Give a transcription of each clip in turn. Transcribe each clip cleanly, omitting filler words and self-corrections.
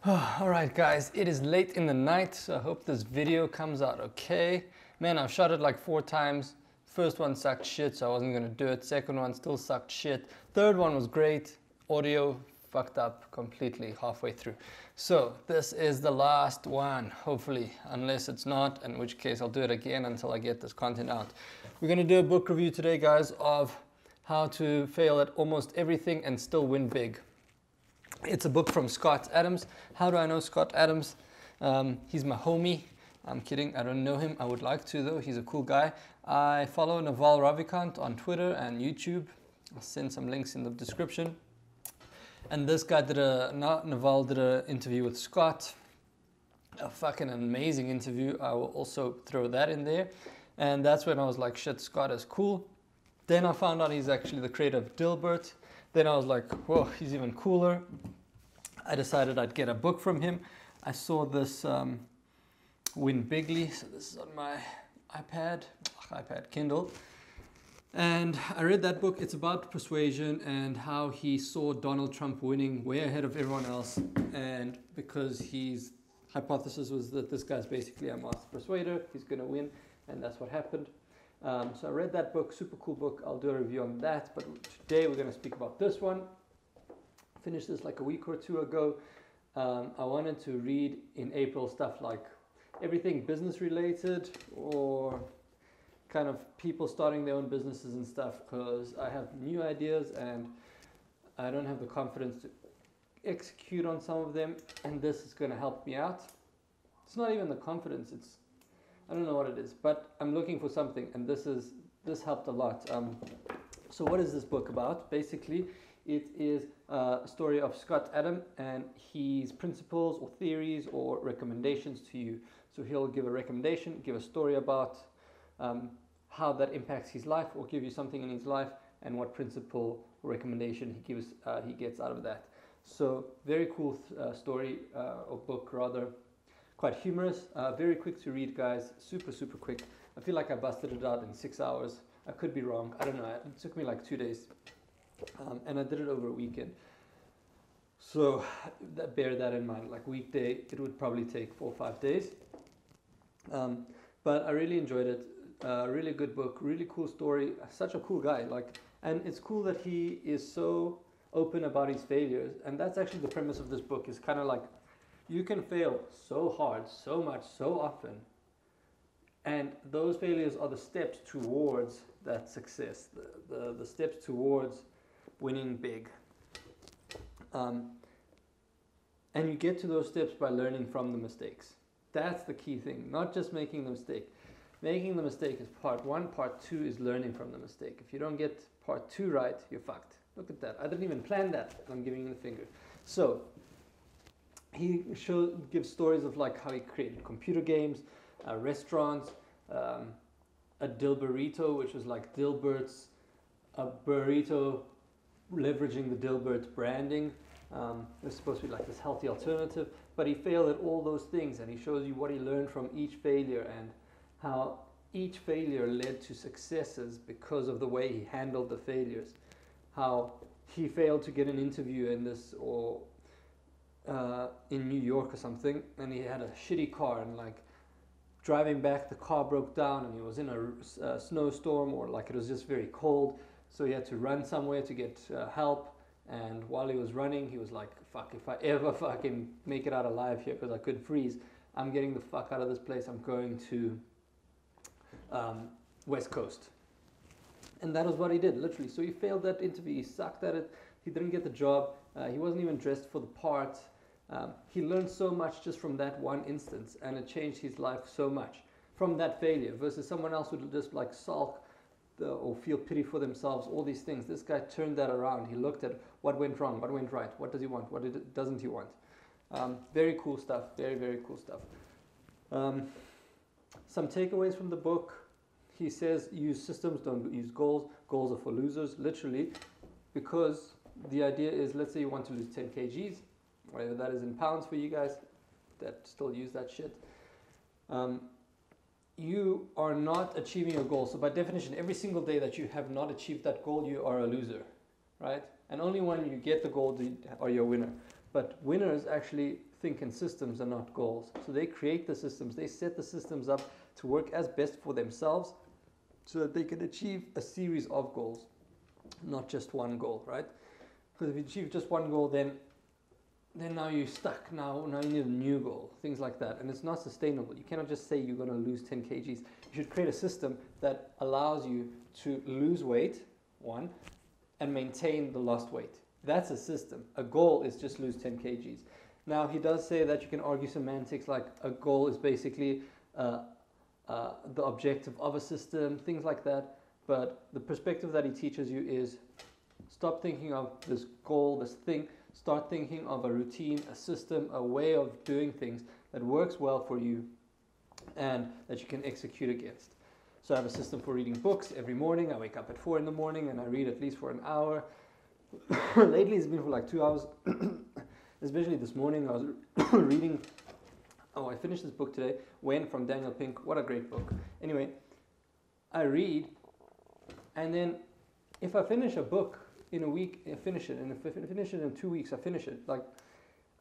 Alright guys, it is late in the night, so I hope this video comes out okay. Man, I've shot it like 4 times. First one sucked shit, so I wasn't gonna do it. Second one still sucked shit. Third one was great. Audio fucked up completely halfway through. So this is the last one, hopefully, unless it's not, in which case I'll do it again until I get this content out. We're gonna do a book review today, guys, of how to fail at almost everything and still win big. It's a book from Scott Adams. How do I know Scott Adams? He's my homie. I'm kidding, I don't know him. I would like to though, he's a cool guy. I follow Naval Ravikant on Twitter and YouTube. I'll send some links in the description. And this guy Naval did an interview with Scott. A fucking amazing interview. I will also throw that in there. And that's when I was like, shit, Scott is cool. Then I found out he's actually the creator of Dilbert. Then I was like, whoa, he's even cooler. I decided I'd get a book from him. I saw this Win Bigly. So this is on my iPad Kindle. And I read that book. It's about persuasion and how he saw Donald Trump winning way ahead of everyone else. And because his hypothesis was that this guy's basically a master persuader, he's going to win. And that's what happened. So I read that book, super cool book. I'll do a review on that. But today we're going to speak about this one. I finished this like a week or two ago. I wanted to read in April stuff like everything business related or kind of people starting their own businesses and stuff, because I have new ideas and I don't have the confidence to execute on some of them, and this is going to help me out. It's not even the confidence, I don't know what it is, but I'm looking for something, and this helped a lot. So what is this book about? Basically, it is a story of Scott Adams and his principles or theories or recommendations to you. So he'll give a recommendation, give a story about how that impacts his life, or give you something in his life and what principle or recommendation he gets out of that. So very cool story or book rather. Quite humorous, very quick to read, guys. Super quick. I feel like I busted it out in 6 hours. I could be wrong. I don't know. It took me like 2 days, and I did it over a weekend. So bear that in mind. Like weekday, it would probably take 4 or 5 days. But I really enjoyed it. Really good book. Really cool story. Such a cool guy. And it's cool that he is so open about his failures. And that's actually the premise of this book. Is kind of like, you can fail so hard, so much, so often, and those failures are the steps towards that success, the steps towards winning big. And you get to those steps by learning from the mistakes. That's the key thing, not just making the mistake. Making the mistake is part one, part two is learning from the mistake. If you don't get part two right, you're fucked. Look at that, I didn't even plan that, I'm giving you the finger. So, he gives stories of like how he created computer games, restaurants, a Dilburrito, which was like Dilbert's a burrito leveraging the Dilbert branding. It was supposed to be like this healthy alternative, but he failed at all those things, and he shows you what he learned from each failure and how each failure led to successes because of the way he handled the failures. How he failed to get an interview in this or in New York or something, and he had a shitty car, and like driving back the car broke down, and he was in a snowstorm, or like it was just very cold, so he had to run somewhere to get help. And while he was running, he was like, fuck, if I ever fucking make it out alive here, because I could freeze, I'm getting the fuck out of this place. I'm going to West Coast. And that was what he did, literally. So he failed that interview, he sucked at it, he didn't get the job, he wasn't even dressed for the part. He learned so much just from that one instance, and it changed his life so much from that failure versus someone else would just like sulk or feel pity for themselves, all these things. This guy turned that around. He looked at what went wrong, what went right, what does he want, what doesn't he want. Very cool stuff, very cool stuff. Some takeaways from the book. He says use systems, don't use goals. Goals are for losers, literally, because the idea is, let's say you want to lose 10 kgs, whatever that is in pounds for you guys that still use that shit. You are not achieving your goal. So by definition, every single day that you have not achieved that goal, you are a loser, right? And only when you get the goal are you a winner. But winners actually think in systems and not goals. So they create the systems, they set the systems up to work as best for themselves so that they can achieve a series of goals, not just one goal, right? Because if you achieve just one goal, then now you're stuck. Now you need a new goal, things like that. And it's not sustainable. You cannot just say you're going to lose 10 kgs. You should create a system that allows you to lose weight, one, and maintain the lost weight. That's a system. A goal is just lose 10 kgs. Now, he does say that you can argue semantics, like a goal is basically the objective of a system, things like that. But the perspective that he teaches you is stop thinking of this goal, this thing. Start thinking of a routine, a system, a way of doing things that works well for you and that you can execute against. So I have a system for reading books every morning. I wake up at 4 in the morning and I read at least for an hour. Lately it's been for like 2 hours. Especially this morning I was reading. I finished this book today, When, from Daniel Pink. What a great book. Anyway, I read, and then if I finish a book in a week, I finish it, and if I finish it in 2 weeks, I finish it. Like,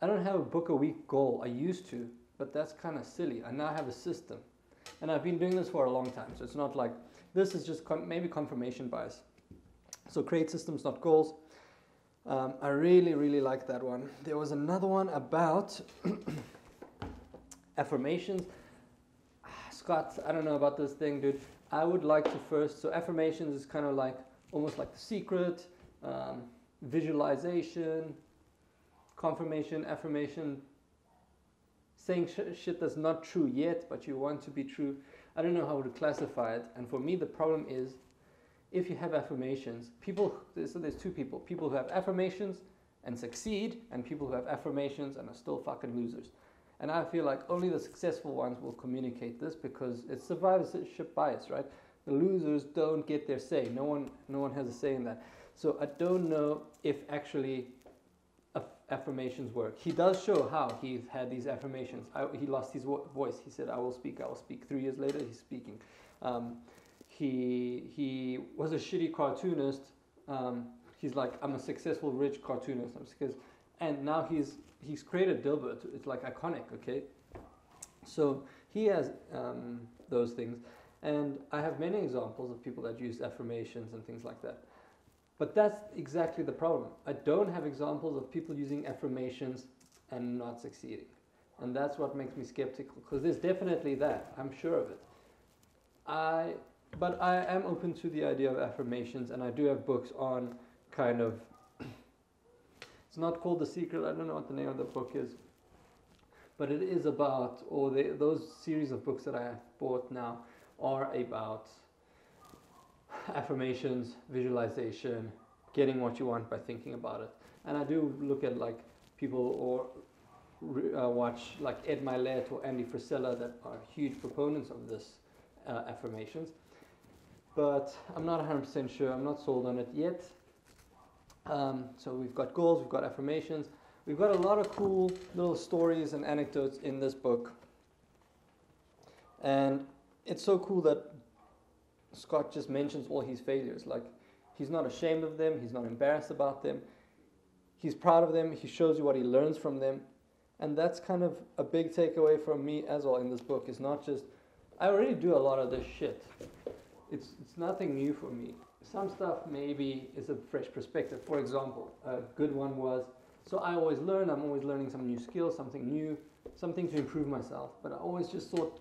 I don't have a book a week goal. I used to, but that's kind of silly. I now have a system, and I've been doing this for a long time, so it's not like, this is just maybe confirmation bias. So create systems, not goals. I really, really like that one. There was another one about affirmations. Scott, I don't know about this thing, dude. I would like to first, so affirmations is kind of like, almost like The Secret, visualization, confirmation, affirmation, saying shit that's not true yet, but you want to be true. I don't know how to classify it. And for me, the problem is, if you have affirmations, so there's two people who have affirmations and succeed, and people who have affirmations and are still fucking losers. And I feel like only the successful ones will communicate this because it's survivorship bias, right? The losers don't get their say. No one has a say in that. So I don't know if actually affirmations work. He does show how he's had these affirmations. He lost his voice. He said, I will speak. 3 years later, he's speaking. He was a shitty cartoonist. He's like, I'm a successful, rich cartoonist. And now he's created Dilbert. It's like iconic, okay? So he has those things. And I have many examples of people that use affirmations and things like that. But that's exactly the problem. I don't have examples of people using affirmations and not succeeding. And that's what makes me skeptical, because there's definitely that. I'm sure of it. But I am open to the idea of affirmations, and I do have books on kind of, it's not called The Secret, I don't know what the name of the book is, but it is about, those series of books that I have bought now are about affirmations, visualization, getting what you want by thinking about it. And I do look at like people watch like Ed Milet or Andy Frisella that are huge proponents of this affirmations. But I'm not 100% sure. I'm not sold on it yet. So we've got goals, we've got affirmations. We've got a lot of cool little stories and anecdotes in this book. And it's so cool that Scott just mentions all his failures. Like, he's not ashamed of them. He's not embarrassed about them. He's proud of them. He shows you what he learns from them. And that's kind of a big takeaway from me as well in this book. It's not just, I already do a lot of this shit. It's nothing new for me. Some stuff maybe is a fresh perspective. For example, a good one was, so I always learn. I'm always learning some new skills, something new, something to improve myself. But I always just thought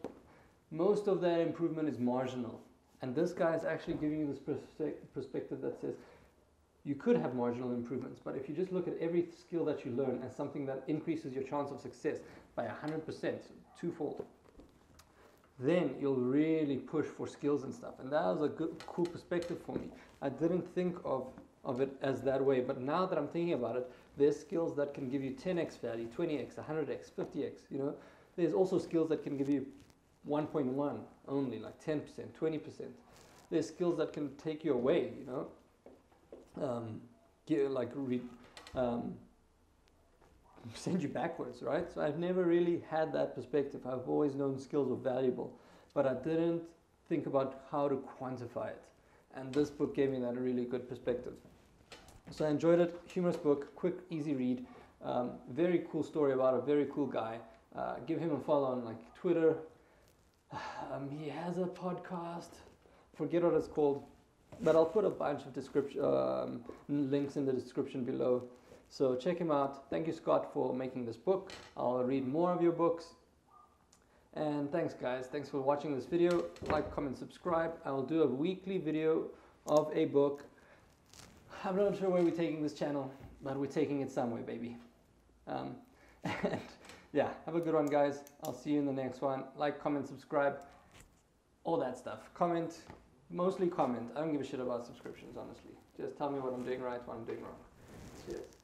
most of that improvement is marginal. And this guy is actually giving you this perspective that says you could have marginal improvements, but if you just look at every skill that you learn as something that increases your chance of success by 100%, twofold, then you'll really push for skills and stuff. And that was a good, cool perspective for me. I didn't think of it as that way, but now that I'm thinking about it, there's skills that can give you 10x value, 20x, 100x, 50x, you know. There's also skills that can give you 1.1 only, like 10%, 20%. There's skills that can take you away, you know. Send you backwards, right? So I've never really had that perspective. I've always known skills were valuable, but I didn't think about how to quantify it. And this book gave me that really good perspective. So I enjoyed it. Humorous book, quick, easy read. Very cool story about a very cool guy. Give him a follow on like Twitter. He has a podcast. Forget what it's called, but I'll put a bunch of description links in the description below. So check him out. Thank you, Scott, for making this book. I'll read more of your books. And thanks, guys. Thanks for watching this video. Like, comment, subscribe. I will do a weekly video of a book. I'm not sure where we're taking this channel, but we're taking it somewhere, baby. And yeah, have a good one, guys. I'll see you in the next one. Like, comment, subscribe, all that stuff. Comment, mostly comment. I don't give a shit about subscriptions, honestly. Just tell me what I'm doing right, what I'm doing wrong. Cheers.